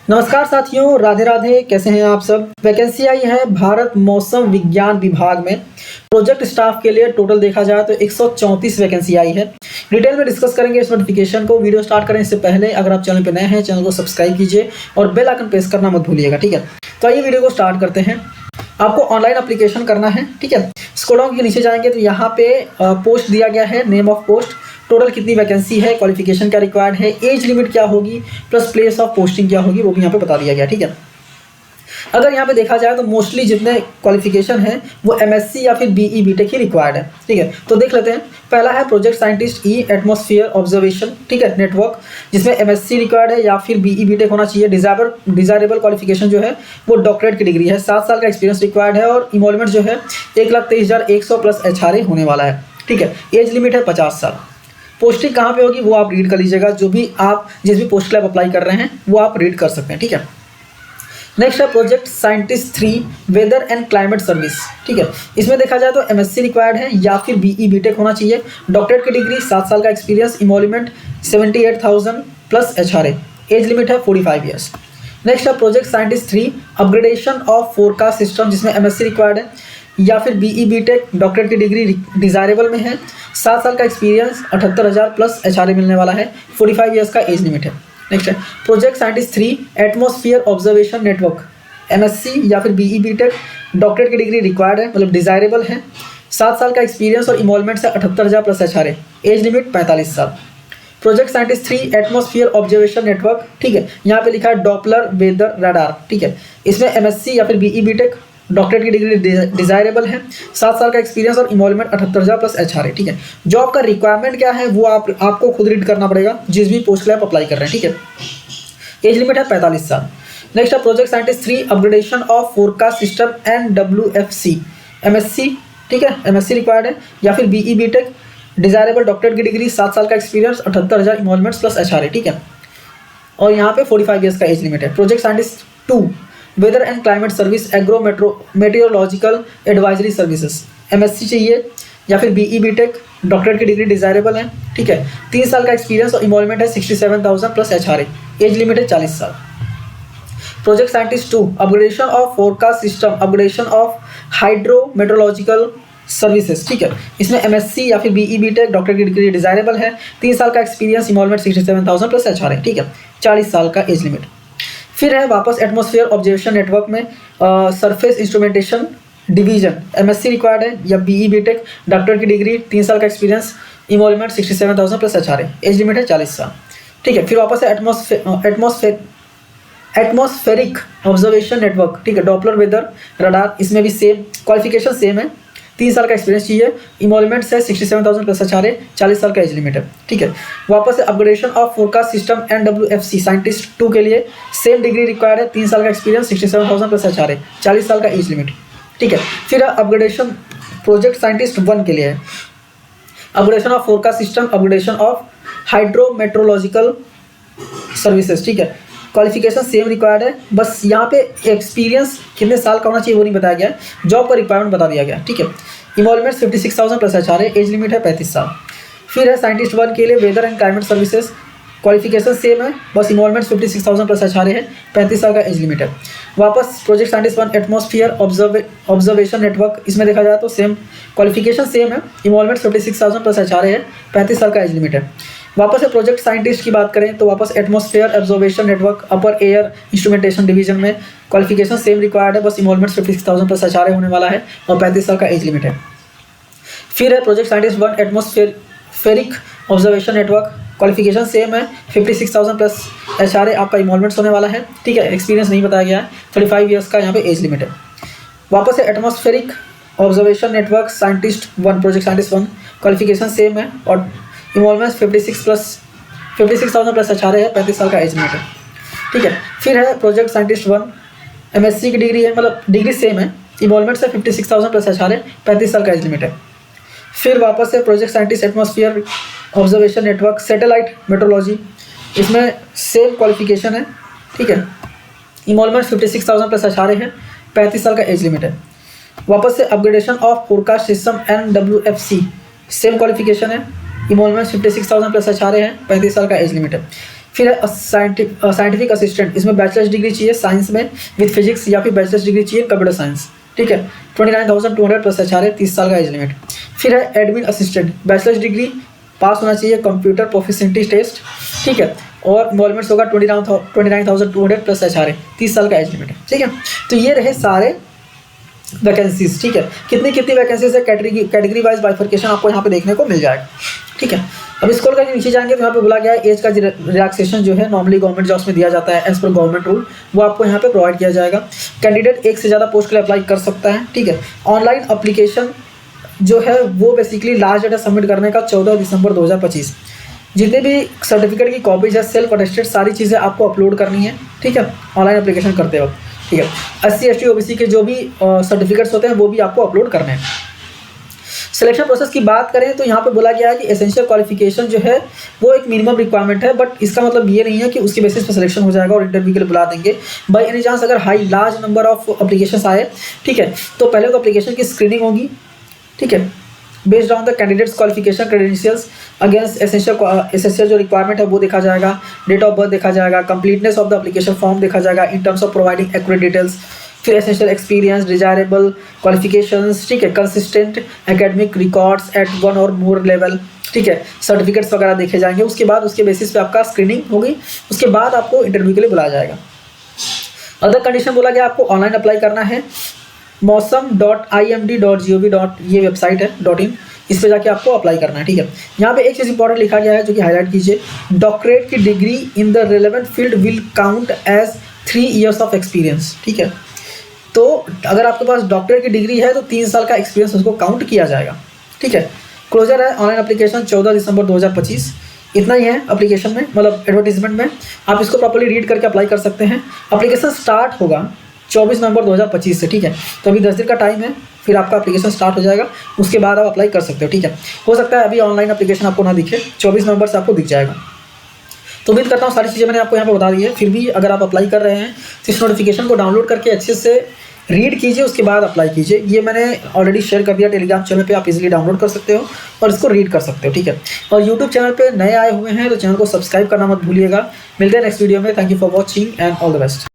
नमस्कार साथियों, राधे राधे। कैसे हैं आप सब। वैकेंसी आई है भारत मौसम विज्ञान विभाग में प्रोजेक्ट स्टाफ के लिए। टोटल देखा जाए तो 134 वैकेंसी आई है। डिटेल में डिस्कस करेंगे इस नोटिफिकेशन को। वीडियो स्टार्ट करें इससे पहले अगर आप चैनल पर नए हैं, चैनल को सब्सक्राइब कीजिए और बेल आइकन प्रेस करना मत भूलिएगा, ठीक है। तो आइए वीडियो को स्टार्ट करते हैं। आपको ऑनलाइन एप्लीकेशन करना है, ठीक है। स्क्रॉल डाउन के नीचे जाएंगे तो यहाँ पे पोस्ट दिया गया है, नेम ऑफ पोस्ट, टोटल कितनी वैकेंसी है, क्वालिफिकेशन क्या रिक्वायर्ड है, एज लिमिट क्या होगी, प्लस प्लेस ऑफ पोस्टिंग क्या होगी, वो भी यहाँ पे बता दिया गया, ठीक है। अगर यहाँ पे देखा जाए तो मोस्टली जितने क्वालिफिकेशन है वो एमएससी या फिर बीई बीटेक ही रिक्वायर्ड है, ठीक है। तो देख लेते हैं। पहला है प्रोजेक्ट साइंटिस्ट ई एटमॉस्फेयर ऑब्जर्वेशन, ठीक है, नेटवर्क, जिसमें एमएससी रिक्वायर्ड है या फिर बीई बीटेक होना चाहिए। डिजायरेबल क्वालिफिकेशन जो है वो डॉक्टरेट की डिग्री है। 7 साल का एक्सपीरियंस रिक्वायर्ड है और इनवॉल्वमेंट जो है 1,23,100 प्लस एचआरए होने वाला है, ठीक है। एज लिमिट है 50 साल। पोस्टिंग कहाँ पे होगी वो आप रीड कर लीजिएगा। जो भी आप जिस भी पोस्ट के लिए अप्लाई कर रहे हैं वो आप रीड कर सकते हैं, ठीक है। नेक्स्ट है project scientist 3 weather and climate service, ठीक है। इसमें देखा जाए तो एमएससी रिक्वायर्ड है या फिर बीई बीटेक होना चाहिए। डॉक्टरेट की डिग्री, 7 साल का experience, emolument 78,000 plus HRA, age limit है 45 ईयर्स। नेक्स्ट है project scientist 3 upgradation of forecast system, जिसमें एमएससी रिक्वायर्ड है या फिर बीई बीटेक, डॉक्टरेट की डिग्री डिजायरेबल में है। 7 साल का एक्सपीरियंस, 78,000 प्लस एचआरए मिलने वाला है, 45 ईयर्स का एज लिमिट है। नेक्स्ट है project scientist 3 atmosphere observation network, MSc या फिर बीई बीटेक, डॉक्टरेट की डिग्री रिक्वायर्ड है, मतलब डिजायरेबल है। 7 साल का एक्सपीरियंस और इन्वॉल्वमेंट से 78,000 प्लस एचआरए, एज लिमिट 45 साल। Project scientist 3 atmosphere observation network, ठीक है। यहाँ पे लिखा है डॉपलर वेदर रडार, ठीक है। इसमें एमएससी या फिर बीई बीटेक, डॉक्टरेट की डिग्री डिजायरेबल है। 7 साल का एक्सपीरियंस और इन्वॉल्वमेंट 78,000 प्लस एचआरए, ठीक है। जॉब का रिक्वायरमेंट क्या है वो आपको खुद रीड करना पड़ेगा जिस भी पोस्ट के लिए आप अप्लाई कर रहे हैं, ठीक है। एज लिमिट है 45 साल। नेक्स्ट है project scientist 3 upgradation of forecast system and WFC, MSc, ठीक है, एमएससी रिक्वायर्ड है या फिर बीई बीटेक, डिजायरेबल, डॉक्टरेट की डिग्री, 7 साल का एक्सपीरियंस, 78,000 इन्वॉल्वमेंट्स प्लस एचआरए, ठीक है। और यहाँ पे 45 ईयर्स का एज लिमिट है। Project scientist 2 weather and climate service agro meteorological advisory services, MSc चाहिए या फिर बीई बीटेक, डॉक्टरेट की डिग्री डिजायरेबल है, ठीक है। 3 साल का एक्सपीरियंस और इन्वॉल्वमेंट है 67,000 प्लस एचआरए, एज लिमिट है 40 साल। Project scientist 2 upgradation of forecast system, upgradation of hydro meteorological services, ठीक है। इसमें एमएससी या फिर बीई बीटेक, डॉक्टरेट की डिग्री डिजायरेबल है। 3 साल का एक्सपीरियंस, इन्वॉल्वमेंट 67,000 प्लस एचआरए, ठीक है। 40 साल का एज लिमिट। फिर है वापस एटमॉस्फेयर ऑब्जर्वेशन नेटवर्क में surface instrumentation division, MSc required है या बीई बीटेक, डॉक्टरेट की डिग्री, 3 साल का experience, involvement 67,000 plus HRA, age limit है 40 साल, ठीक है। फिर वापस है एटमॉस्फेरिक ऑब्जर्वेशन नेटवर्क, ठीक है, डॉपलर वेदर रडार, इसमें भी सेम क्वालिफिकेशन सेम है। 3 साल का एक्सपीरियंस चाहिए, इन्वॉल्वमेंट है 67,000 प्लस एचआरए, 40 साल का एज लिमिट है, ठीक है। वापस से upgradation of forecast system and WFC scientist 2 के लिए सेम डिग्री रिक्वायर्ड है, 3 साल का एक्सपीरियंस, 67,000 प्लस एचआरए, 40 साल का एज लिमिट, ठीक है। फिर अपग्रेडेशन प्रोजेक्ट साइंटिस्ट 1 के लिए है upgradation of forecast system, upgradation of hydrometeorological services, ठीक है। क्वालिफिकेशन सेम रिक्वायर्ड है, बस यहाँ पे एक्सपीरियंस कितने साल का होना चाहिए वो नहीं बताया गया है। जॉब का रिक्वायरमेंट बता दिया गया, ठीक है। Involvement 56,000 plus HRA, age limit है 35 साल। फिर है साइंटिस्ट 1 के लिए weather and climate services, qualification same है, बस इन्वॉल्वमेंट 56,000 प्लस एचआरए है, 35 साल का एज लिमिट है। वापस project scientist 1 atmosphere observation network, इसमें देखा जाए तो सेम क्वालिफिकेशन सेम है, इन्वॉल्वमेंट 56,000 प्लस एचआरए है, 35 साल का एज लिमिट है। वापस से प्रोजेक्ट साइंटिस्ट की बात करें तो वापस एटमॉस्फेयर ऑब्जर्वेशन नेटवर्क अपर एयर इंस्ट्रूमेंटेशन डिवीजन में क्वालिफिकेशन सेम रिक्वायर्ड है, बस इन्वॉल्वमेंट 56,000 प्लस एचआरए होने वाला है और 35 साल का एज लिमिट है। फिर है project scientist 1 atmospheric observation network, qualification same है, 56,000 प्लस एचआरए आपका इन्वॉल्वमेंट होने वाला है, ठीक है। एक्सपीरियंस नहीं बताया गया है, 35 ईयर्स का यहाँ पे एज लिमिट है। वापस से atmospheric observation network scientist 1 project scientist 1, qualification same है और इन्वॉल्वमेंट 56,000 प्लस एचआरए है, 35 साल का एज लिमिट है, ठीक है। फिर है प्रोजेक्ट साइंटिस्ट 1 एमएससी की डिग्री है, मतलब डिग्री सेम है, इन्वॉल्वमेंट से 56,000 प्लस एचआरए, 35 साल का एज लिमिट है। फिर वापस से project scientist atmosphere observation network satellite metrology, इसमें सेम क्वालिफिकेशन है, ठीक है। इन्वॉल्वमेंट 56,000 प्लस एचआरए है, 35 साल का एज लिमिट है। वापस से upgradation of forecast system and WFC, same qualification है, इन्वॉल्वमेंट 56,000 प्लस एचआरए है, 35 साल का एज लिमिट है। फिर है साइंटिफिक असिस्टेंट, इसमें बैचलर्स डिग्री चाहिए साइंस में विद फिजिक्स, या फिर बैचलर्स डिग्री चाहिए कंप्यूटर साइंस, ठीक है। 29,200 प्लस HR है, 30 साल का एज लिमिट। फिर है एडमिन असिस्टेंट, बैचलर्स डिग्री पास होना चाहिए कंप्यूटर प्रोफिशिएंसी टेस्ट, ठीक है, और इन्वॉल्वमेंट्स होगा 29,200 प्लस HR है, 30 साल का एज लिमिट है, ठीक है। तो ये रहे सारे वैकेंसीज, ठीक है। कितनी कितनी वैकेंसीज है, कैटेगरी वाइज बाइफर्केशन आपको यहाँ पे देखने को मिल जाएगा, ठीक है। अब स्क्रॉल करके नीचे जाएंगे तो यहाँ पे बोला गया है एज का रिलैक्सेशन जो है नॉर्मली गवर्नमेंट जॉब्स में दिया जाता है एज पर गवर्नमेंट रूल, वो आपको यहाँ पे प्रोवाइड किया जाएगा। कैंडिडेट एक से ज़्यादा पोस्ट के लिए अप्लाई कर सकता है, ठीक है। ऑनलाइन अप्लीकेशन जो है वो बेसिकली लास्ट डेट है सबमिट करने का 14 दिसंबर 2025। जितने भी सर्टिफिकेट की कॉपीज है सेल्फ अटेस्टेड सारी चीज़ें आपको अपलोड करनी है, ठीक है, ऑनलाइन एप्लीकेशन करते वक्त, ठीक है। SC ST OBC के जो भी सर्टिफिकेट्स होते हैं वो भी आपको अपलोड करने हैं। सिलेक्शन प्रोसेस की बात करें तो यहाँ पे बोला गया है कि एसेंशियल क्वालिफिकेशन जो है वो एक मिनिमम रिक्वायरमेंट है, बट इसका मतलब ये नहीं है कि उसके बेसिस पर सिलेक्शन हो जाएगा और इंटरव्यू के लिए बुला देंगे। बाई एनी चांस अगर लार्ज नंबर ऑफ एप्लीकेशन आए, ठीक है, तो पहले तो एप्लीकेशन की स्क्रीनिंग होगी, ठीक है, based on the candidates qualification credentials against essential जो रिक्वायरमेंट है वो देखा जाएगा, डेट ऑफ बर्थ देखा जाएगा, completeness of the application form देखा जाएगा in terms of providing accurate details, फिर एसेंशियल एक्सपीरियंस, डिजायरेबल क्वालिफिकेशंस, ठीक है, consistent academic records at one और मोर लेवल, ठीक है, सर्टिफिकेट्स वगैरह देखे जाएंगे। उसके बाद उसके बेसिस पे आपका स्क्रीनिंग होगी, उसके बाद आपको इंटरव्यू के लिए बुलाया जाएगा। अदर कंडीशन बोला गया आपको ऑनलाइन अप्लाई करना है, mosam.imd.gov. ये वेबसाइट है .in, इस पे जाके आपको अप्लाई करना है, ठीक है। यहाँ पे एक चीज़ इंपॉर्टेंट लिखा गया है जो कि हाईलाइट कीजिए, डॉक्टरेट की degree in the relevant field will count as 3 years of experience, ठीक है। तो अगर आपके पास डॉक्टरेट की डिग्री है तो 3 साल का एक्सपीरियंस उसको काउंट किया जाएगा, ठीक है। क्लोजर है ऑनलाइन एप्लीकेशन 14 दिसंबर 2025। इतना ही है एप्लीकेशन में, मतलब एडवर्टीजमेंट में, आप इसको प्रॉपर्ली रीड करके अप्लाई कर सकते हैं। एप्लीकेशन स्टार्ट होगा 24 नवंबर 2025 से, ठीक है, तो अभी 10 दिन का टाइम है, फिर आपका एप्लीकेशन स्टार्ट हो जाएगा, उसके बाद आप अप्लाई कर सकते हो, ठीक है। हो सकता है अभी ऑनलाइन एप्लीकेशन आपको ना दिखे, 24 नवंबर से आपको दिख जाएगा। तो उम्मीद करता हूँ सारी चीज़ें मैंने आपको यहाँ पे बता दी है। फिर भी अगर आप अप्लाई कर रहे हैं तो इस नोटिफिकेशन को डाउनलोड करके अच्छे से रीड कीजिए, उसके बाद अप्लाई कीजिए। ये मैंने ऑलरेडी शेयर कर दिया टेलीग्राम चैनल पे, आप इजीली डाउनलोड कर सकते हो और इसको रीड कर सकते हो, ठीक है। और यूट्यूब चैनल पे नए आए हुए हैं तो चैनल को सब्सक्राइब करना मत भूलिएगा। मिलते हैं नेक्स्ट वीडियो में। Thank you for watching and all the best.